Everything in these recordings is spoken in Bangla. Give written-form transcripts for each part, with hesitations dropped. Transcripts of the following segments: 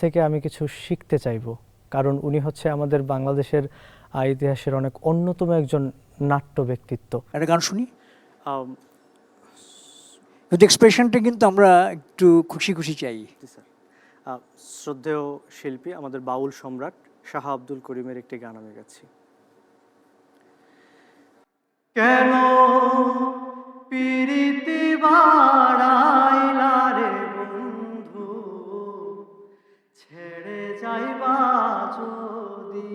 থেকে আমি কিছু শিখতে চাইবো, কারণ উনি হচ্ছে আমাদের বাংলাদেশের ইতিহাসের অনেক অন্যতম একজন নাট্য ব্যক্তিত্ব। একটা গান শুনি। কিন্তু এক্সপ্রেশনটা কিন্তু আমরা একটু খুশি খুশি চাই। শ্রদ্ধেয় শিল্পী আমাদের বাউল সম্রাট শাহ আব্দুল করিমের একটি গান আমি গাচ্ছি। কেন পিরিতি বাড়াইলা রে বন্ধু, ছেড়ে যাইবা যদি,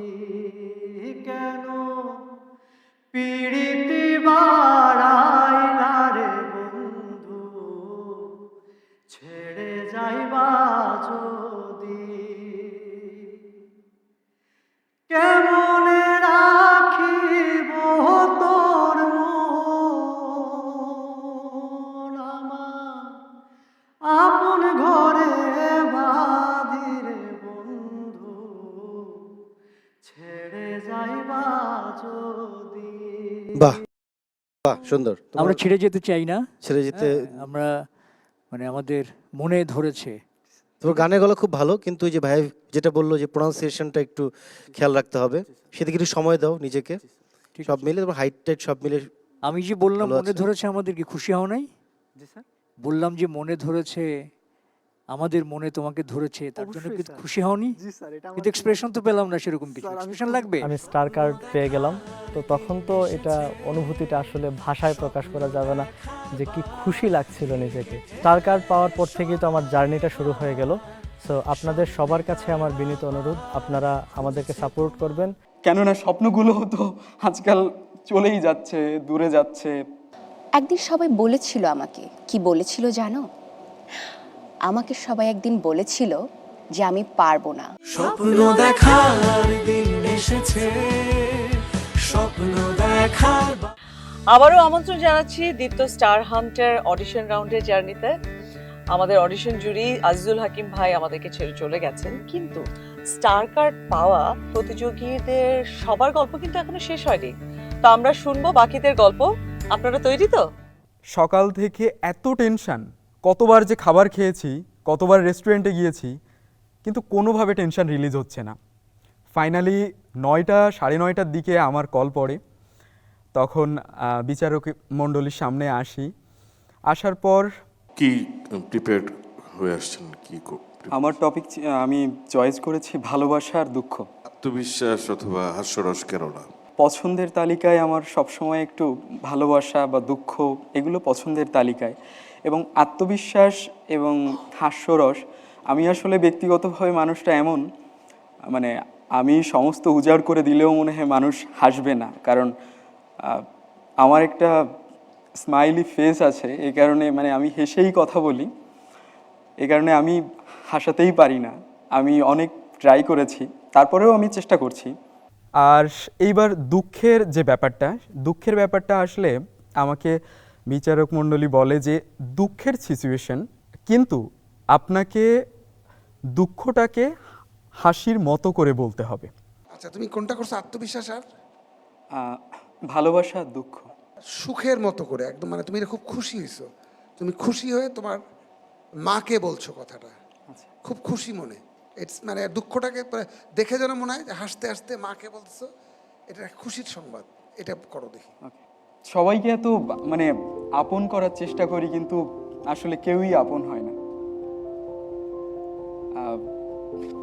কেন পিরিতি বাড়াইলা রে বন্ধু, ছেড়ে যাইবা যদি, কেমনে রাখিব তোর মন আমার আপন ঘরে বাঁধিরে বন্ধু, ছেড়ে যাইবা যদি। বাহ বাহ, সুন্দর। আমরা ছেড়ে যেতে চাই না, ছেড়ে যেতে আমরা মানে আমাদের মনে ধরেছে। তোমার গানের গলা খুব ভালো, কিন্তু ওই যে ভাই যেটা বললো যে প্রোনাউন্সিয়েশনটা একটু খেয়াল রাখতে হবে, সেদিকে একটু সময় দাও নিজেকে। সব মিলে তোমার হাইট টাইট সব মিলে। আমি যে বললাম ভালো মনে আছে। ধরেছে আমাদেরকে, খুশি হও নাই? জি স্যার, বললাম যে মনে ধরেছে, আমাদের মনে তোমাকে ধরেছে, তার জন্য কি খুশি হওনি? জি স্যার, এটা কিন্তু এক্সপ্রেশন তো পেলাম না সেরকম কিছু। এক্সপ্রেশন লাগবে। আমি স্টার কার্ড পেয়ে গেলাম, তো তখন তো এটা অনুভূতিটা আসলে ভাষায় প্রকাশ করা যাবে না যে কি খুশি লাগছিল নিজেকে। স্টার কার্ড পাওয়ার পর থেকেই তো আমার জার্নিটা শুরু হয়ে গেল। সো আপনাদের সবার কাছে আমার বিনীত অনুরোধ, আপনারা আমাদেরকে সাপোর্ট করবেন। কেননা স্বপ্নগুলো তো আজকাল চলেই যাচ্ছে, দূরে যাচ্ছে। একদিন সবাই বলেছিল আমাকে, কি বলেছিল জানো? আমাকে সবাই একদিন বলেছিল যে আমি পারবো না। স্বপ্ন দেখার দিন এসেছে, স্বপ্ন দেখার। আবারও আমন্ত্রণ জানাচ্ছি দীপ্ত স্টার হান্টার অডিশন রাউন্ডের জার্নিতে। আমাদের অডিশন জুরি আজিজুল হাকিম ভাই আমাদেরকে ছেড়ে চলে গেছেন, কিন্তু স্টার কার্ড পাওয়া প্রতিযোগীদের সবার গল্প কিন্তু এখনো শেষ হয়নি। তো আমরা শুনবো বাকিদের গল্প। আপনারা তৈরি তো? সকাল থেকে এত টেনশন, কতবার যে খাবার খেয়েছি, কতবার রেস্টুরেন্টে গিয়েছি, কিন্তু কোনোভাবে টেনশন রিলিজ হচ্ছে না। ফাইনালি 9:30 দিকে আমার কল পড়ে। তখন বিচারক মণ্ডলীর সামনে আসি। আসার পর কি প্রিপেয়ার হয়ে আসছেন? কি আমার টপিক আমি চয়েস করেছি ভালোবাসা আর দুঃখ। আত্মবিশ্বাস অথবা হাস্যরস কেন না? পছন্দের তালিকায় আমার সবসময় একটু ভালোবাসা বা দুঃখ এগুলো পছন্দের তালিকায়, এবং আত্মবিশ্বাস এবং হাস্যরস। আমি আসলে ব্যক্তিগতভাবে মানুষটা এমন, মানে আমি সমস্ত উজাড় করে দিলেও মনে হয় মানুষ হাসবে না, কারণ আমার একটা স্মাইলি ফেস আছে। এই কারণে মানে আমি হেসেই কথা বলি, এই কারণে আমি হাসাতেই পারি না। আমি অনেক ট্রাই করেছি, তারপরেও আমি চেষ্টা করছি। আর এইবার দুঃখের ব্যাপারটা আসলে আমাকে বিচারক মণ্ডলী বলে যে দুঃখের সিচুয়েশন, কিন্তু আপনাকে দুঃখটাকে হাসির মতো করে বলতে হবে। আচ্ছা, তুমি কোনটা করছো, আত্মবিশ্বাস আর ভালোবাসা দুঃখ? সুখের মতো করে একদম, মানে তুমি খুব খুশি হয়েছো, তুমি খুশি হয়ে তোমার মাকে বলছো কথাটা, খুব খুশি মনে। ইটস মানে দুঃখটাকে দেখে যেন মনে হয় যে হাসতে হাসতে মাকে বলছো, এটা খুশির সংবাদ। এটা করো দেখি। সবাইকে এত মানে আপন করার চেষ্টা করি, কিন্তু আসলে কেউই আপন হয় না।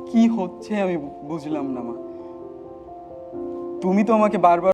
কি হচ্ছে আমি বুঝলাম না মা। তুমি তো আমাকে বারবার